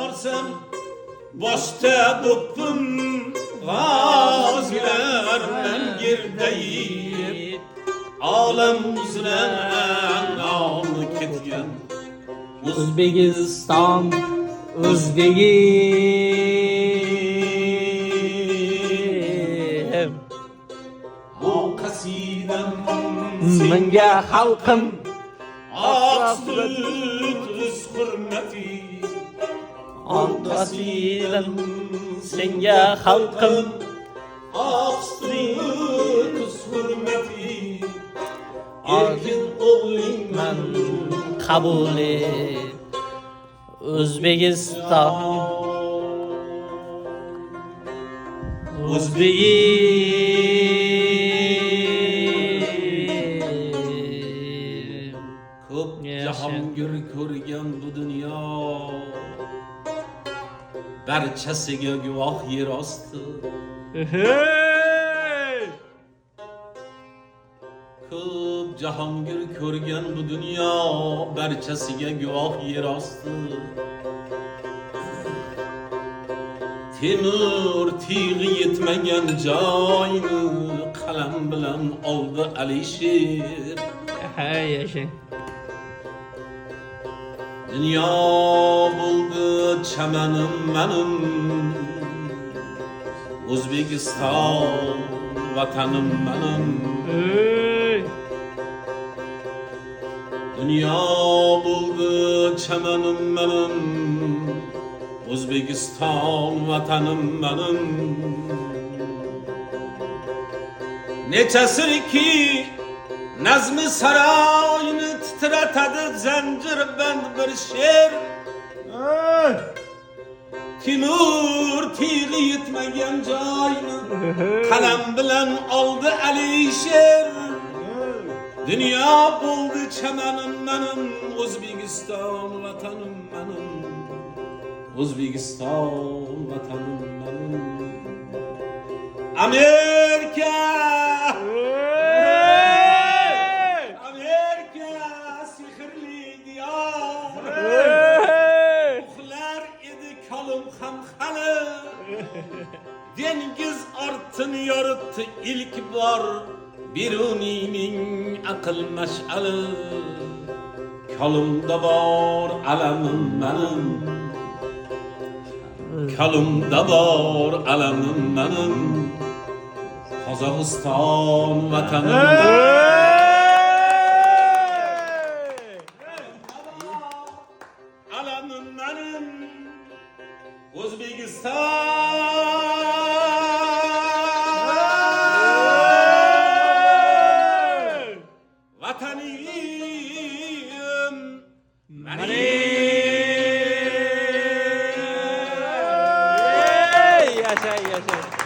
borsam boshda bo'pim g'ozlar bilan yerdayib olam uzra nomi ketgan O'zbekiston o'zbegim bu qasidam menga xalqim oq sut o'z hurmati qasidam senga xalqim oq sut o'z hurmati erkin o'g'lingman qabul et O'zbekiston o'zbegim ko'p jahongir ko'rgan bu dunyo barchasiga guvoh yer osti ko'p jahongir ko'rgan bu dunyo barchasiga guvoh yer osti temir tig'i yetmagan joyni qalam bilan oldi Alisher hay yashang Dünya buldu çamanim benim Özbekistan vatanım benim Dünya buldu çamanim benim Özbekistan vatanım benim Neçəsir ki Nazmi sarayını titratadı zincir bend bir şer Timur tiği yetmegen joyni Kalem bilen aldı Alisher Dünya buldu çamanim benim O'zbekiston vatanım benim O'zbekiston vatanım benim Amerika sihirli diyar Uxlar edi kalım hamxali Dengiz artını yoritdi ilk bor Birunining aql mash'ali Kalımda bor alamim benim Kalımda bor alamim benim Qozog'iston vatanım alamim benim O'zbekiston vatanim benim yashang